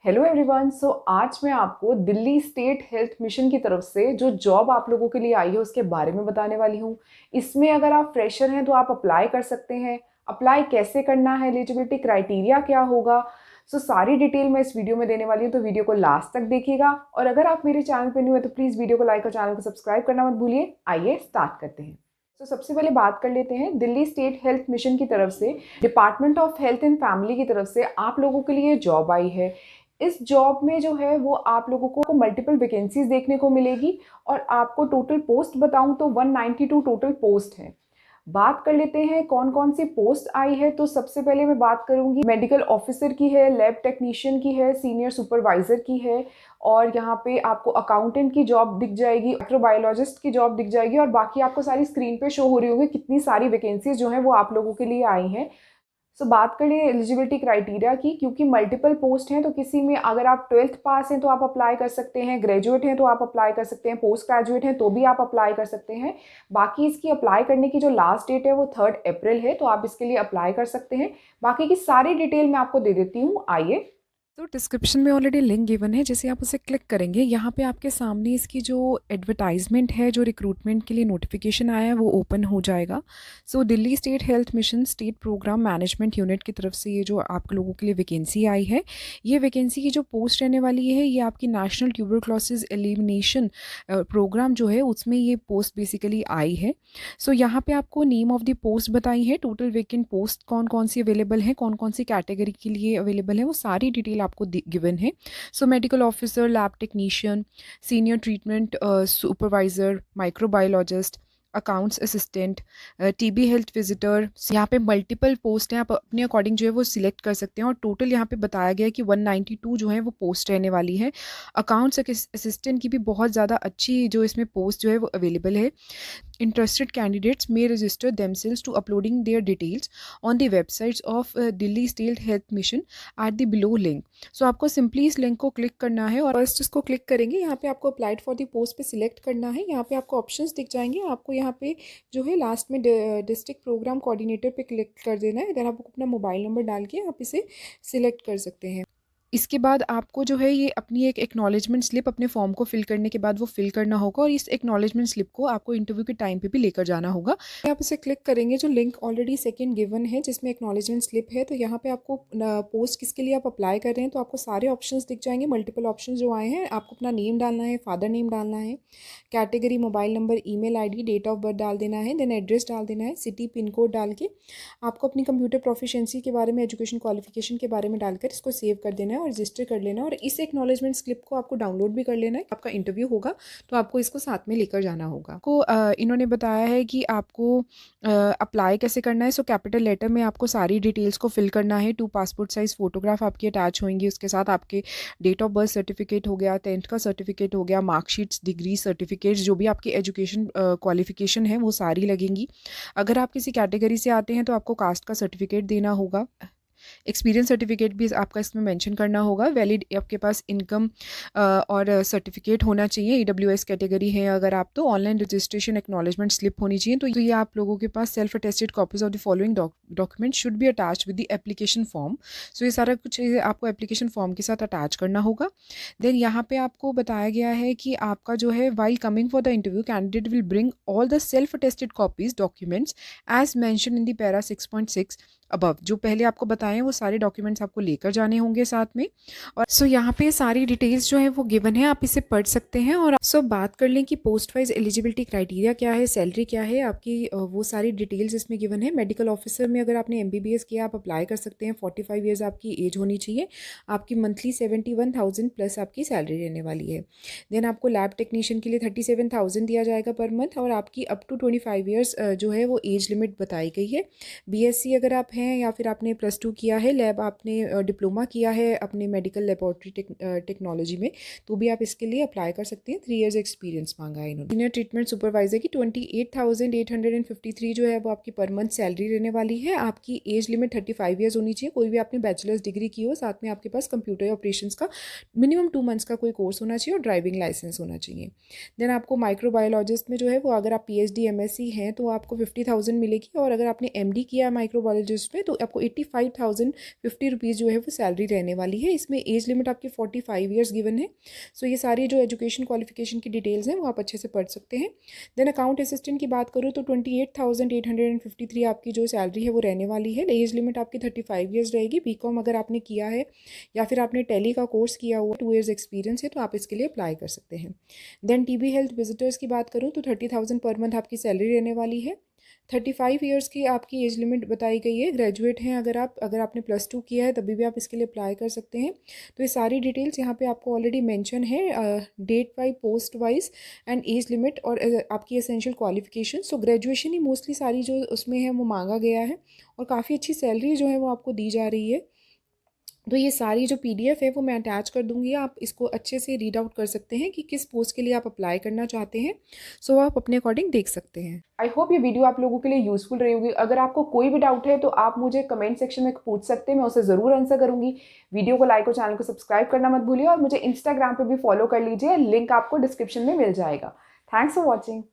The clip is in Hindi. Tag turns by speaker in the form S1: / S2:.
S1: Hello everyone. आज मैं आपको दिल्ली स्टेट हेल्थ मिशन की तरफ से जो जॉब आप लोगों के लिए आई है उसके बारे में बताने वाली हूँ। इसमें अगर आप फ्रेशर हैं तो आप अप्लाई कर सकते हैं। अप्लाई कैसे करना है, एलिजिबिलिटी क्राइटेरिया क्या होगा, सारी डिटेल मैं इस वीडियो में देने वाली हूँ, तो वीडियो को लास्ट तक देखिएगा। और अगर आप मेरे चैनल पर न्यू है तो प्लीज़ वीडियो को लाइक और चैनल को सब्सक्राइब करना मत भूलिए। आइए स्टार्ट करते हैं। सबसे पहले बात कर लेते हैं दिल्ली स्टेट हेल्थ मिशन की तरफ से, department of health and family की तरफ से आप लोगों के लिए जॉब आई है। इस जॉब में जो है वो आप लोगों को मल्टीपल वैकेंसीज देखने को मिलेगी। और आपको टोटल पोस्ट बताऊं तो 192 टोटल पोस्ट है। बात कर लेते हैं कौन कौन सी पोस्ट आई है। तो सबसे पहले मैं बात करूंगी मेडिकल ऑफिसर की है, लैब टेक्नीशियन की है, सीनियर सुपरवाइजर की है, और यहाँ पे आपको अकाउंटेंट की जॉब दिख जाएगी, माइक्रोबायोलॉजिस्ट की जॉब दिख जाएगी, और बाकी आपको सारी स्क्रीन पे शो हो रही होगी कितनी सारी वैकेंसीज जो है वो आप लोगों के लिए आई हैं। बात कर लिए एलिजिबिलिटी क्राइटेरिया की, क्योंकि मल्टीपल पोस्ट हैं तो किसी में अगर आप 12th पास हैं तो आप अप्लाई कर सकते हैं, ग्रेजुएट हैं तो आप अप्लाई कर सकते हैं, पोस्ट ग्रेजुएट हैं तो भी आप अप्लाई कर सकते हैं। बाकी इसकी अप्लाई करने की जो लास्ट डेट है वो 3 अप्रैल है, तो आप इसके लिए अप्लाई कर सकते हैं। बाकी की सारी डिटेल मैं आपको दे देती हूँ, आइए।
S2: तो डिस्क्रिप्शन में ऑलरेडी लिंक गिवन है, जैसे आप उसे क्लिक करेंगे यहाँ पे आपके सामने इसकी जो एडवर्टाइजमेंट है, जो रिक्रूटमेंट के लिए नोटिफिकेशन आया है वो ओपन हो जाएगा। Delhi state health mission state programme management unit की तरफ से ये जो आप लोगों के लिए वैकेंसी आई है, ये वैकेंसी की जो पोस्ट रहने वाली है ये आपकी नेशनल ट्यूबरक्लोसिस एलिमिनेशन प्रोग्राम जो है उसमें ये पोस्ट बेसिकली आई है। यहाँ पे आपको नेम ऑफ द पोस्ट बताई है, टोटल वैकेंट पोस्ट कौन कौन सी अवेलेबल है, कौन कौन सी कैटेगरी के लिए अवेलेबल है, वो सारी डिटेल आपको गिवन है। Medical officer, lab technician, senior treatment supervisor, microbiologist, accounts assistant, TB health visitor, यहाँ पे मल्टीपल पोस्ट हैं, आप अपने अकॉर्डिंग जो है वो सिलेक्ट कर सकते हैं। और टोटल यहाँ पे बताया गया है कि 192 जो है वो पोस्ट रहने वाली है। अकाउंट्स असिस्टेंट की भी बहुत ज़्यादा अच्छी जो इसमें पोस्ट जो है वो अवेलेबल है। Interested candidates may register themselves to uploading their details on the websites of Delhi State Health Mission at the below link. आपको सिंपली इस लिंक को क्लिक करना है और फर्स्ट इसको क्लिक करेंगे, यहाँ पे आपको अप्लाइड फॉर द पोस्ट पे सिलेक्ट करना है। यहाँ पे आपको ऑप्शंस दिख जाएंगे, आपको यहाँ पे जो है लास्ट में डिस्ट्रिक्ट प्रोग्राम कोऑर्डिनेटर पे क्लिक कर देना है। देन आपको अपना मोबाइल नंबर डाल के आप इसे सिलेक्ट कर सकते हैं। इसके बाद आपको जो है ये अपनी एक एक्नॉलेजमेंट स्लिप अपने फॉर्म को फिल करने के बाद वो फिल करना होगा, और इस एक्नॉलेजमेंट स्लिप को आपको इंटरव्यू के टाइम पे भी लेकर जाना होगा। आप इसे क्लिक करेंगे, जो लिंक ऑलरेडी सेकंड गिवन है जिसमें एक्नॉलेजमेंट स्लिप है, तो यहाँ पे आपको पोस्ट किसके लिए आप अप्लाई कर रहे हैं तो आपको सारे ऑप्शंस दिख जाएंगे। मल्टीपल ऑप्शन जो आए हैं, आपको अपना नेम डालना है, फादर नेम डालना है, category, mobile number, email ID, date of birth डाल देना है, देन एड्रेस डाल देना है, सिटी पिन कोड डाल के आपको अपनी कंप्यूटर प्रोफिशिएंसी के बारे में, एजुकेशन क्वालिफिकेशन के बारे में डालकर इसको सेव कर देना है और रजिस्टर कर लेना है। और इस एक्नॉलेजमेंट स्लिप को आपको डाउनलोड भी कर लेना है। आपका इंटरव्यू होगा तो आपको इसको साथ में लेकर जाना होगा। इन्होंने बताया है कि आपको अप्लाई कैसे करना है। कैपिटल लेटर में आपको सारी डिटेल्स को फिल करना है। 2 पासपोर्ट साइज़ फ़ोटोग्राफ आपकी अटैच होंगी, उसके साथ आपके डेट ऑफ बर्थ सर्टिफिकेट हो गया, 10th का सर्टिफिकेट हो गया, मार्कशीट्स, डिग्री सर्टिफिकेट्स, जो भी आपकी एजुकेशन क्वालिफिकेशन है वो सारी लगेंगी। अगर आप किसी कैटेगरी से आते हैं तो आपको कास्ट का सर्टिफिकेट देना होगा। एक्सपीरियंस सर्टिफिकेट भी आपका इसमें मेंशन करना होगा। वैलिड आपके पास इनकम और सर्टिफिकेट होना चाहिए। ईडब्ल्यूएस कैटेगरी है अगर आप, तो ऑनलाइन रजिस्ट्रेशन एक्नॉलेजमेंट स्लिप होनी चाहिए। तो ये आप लोगों के पास self attested copies of the following document should be attached with the application form. ये सारा कुछ आपको एप्लीकेशन फॉर्म के साथ अटैच करना होगा। देन यहाँ पे आपको बताया गया है कि आपका जो है while coming for the interview candidate will bring all the self attested copies documents as mention in the para 6.6 above. जो पहले आपको बताएं वो सारे डॉक्यूमेंट्स आपको लेकर जाने होंगे साथ में। और यहाँ पे सारी डिटेल्स जो है वो गिवन है, आप इसे पढ़ सकते हैं। और बात कर लें कि पोस्ट वाइज एलिजिबिलिटी क्राइटेरिया क्या है, सैलरी क्या है आपकी, वो सारी डिटेल्स इसमें गिवन है। मेडिकल ऑफिसर में अगर आपने MBBS किया आप अप्लाई कर सकते हैं। 45 ईयर्स आपकी एज होनी चाहिए। आपकी मंथली 71,000 प्लस आपकी सैलरी रहने वाली है। देन आपको लैब टेक्नीशियन के लिए 37,000 दिया जाएगा पर मंथ, और आपकी अप टू 25 ईयर्स जो है वो एज लिमिट बताई गई है। BSc अगर आप हैं या फिर आपने +2 किया है, लैब आपने डिप्लोमा किया है अपने मेडिकल लेबोरेटरी टेक्नोलॉजी में, तो भी आप इसके लिए अप्लाई कर सकते हैं। 3 इयर्स एक्सपीरियंस मांगा है इन्होंने। सीनियर ट्रीटमेंट सुपरवाइजर की 28,853 जो है वो आपकी पर मंथ सैलरी रहने वाली है। आपकी एज लिमिट 35 ईयर्स होनी चाहिए। कोई भी आपने बैचलर्स डिग्री की हो, साथ में आपके पास कंप्यूटर ऑपरेशंस का मिनिमम 2 मंथ्स का कोई कोर्स होना चाहिए और ड्राइविंग लाइसेंस होना चाहिए। देन आपको माइक्रोबायोलॉजिस्ट में जो है वो अगर आप PhD MSc हैं तो आपको 50,000 मिलेगी, और अगर आपने MD किया माइक्रोबायोलॉजिस्ट पोस्ट में, तो आपको 85,050 रुपीज़ जो है वो सैलरी रहने वाली है। इसमें एज लिमिट आपकी 45 ईयर्स गिवन है। सो ये सारी जो एजुकेशन क्वालिफिकेशन की डिटेल्स हैं वो आप अच्छे से पढ़ सकते हैं। देन अकाउंट असिस्टेंट की बात करूँ तो 28,853 आपकी जो सैलरी है वो रहने वाली है। एज लिमिट आपकी 35 ईयर्स रहेगी। बीकॉम अगर आपने किया है या फिर आपने टैली का कोर्स किया हुआ 2 ईयर्स एक्सपीरियंस है तो आप इसके लिए अप्लाई कर सकते हैं। देन टीबी हेल्थ विजिटर्स की बात करूँ तो 30,000 पर मंथ आपकी सैलरी रहने वाली है। 35 ईयर्स की आपकी एज लिमिट बताई गई है। ग्रेजुएट हैं अगर आपने +2 किया है तभी भी आप इसके लिए अप्लाई कर सकते हैं। तो ये सारी डिटेल्स यहाँ पे आपको ऑलरेडी मेंशन है, date wise, post wise and age limit और आपकी एसेंशियल क्वालिफिकेशन। सो ग्रेजुएशन ही मोस्टली सारी जो उसमें है वो मांगा गया है और काफ़ी अच्छी सैलरी जो है वो आपको दी जा रही है। तो ये सारी जो PDF है वो मैं अटैच कर दूंगी, आप इसको अच्छे से रीड आउट कर सकते हैं कि किस पोस्ट के लिए आप अप्लाई करना चाहते हैं। सो आप अपने अकॉर्डिंग देख सकते हैं।
S1: आई होप ये वीडियो आप लोगों के लिए यूज़फुल रही होगी। अगर आपको कोई भी डाउट है तो आप मुझे कमेंट सेक्शन में पूछ सकते हैं, मैं उसे ज़रूर आंसर करूँगी। वीडियो को लाइक और चैनल को सब्सक्राइब करना मत भूलिए और मुझे इंस्टाग्राम पे भी फॉलो कर लीजिए, लिंक आपको डिस्क्रिप्शन में मिल जाएगा। Thanks for watching.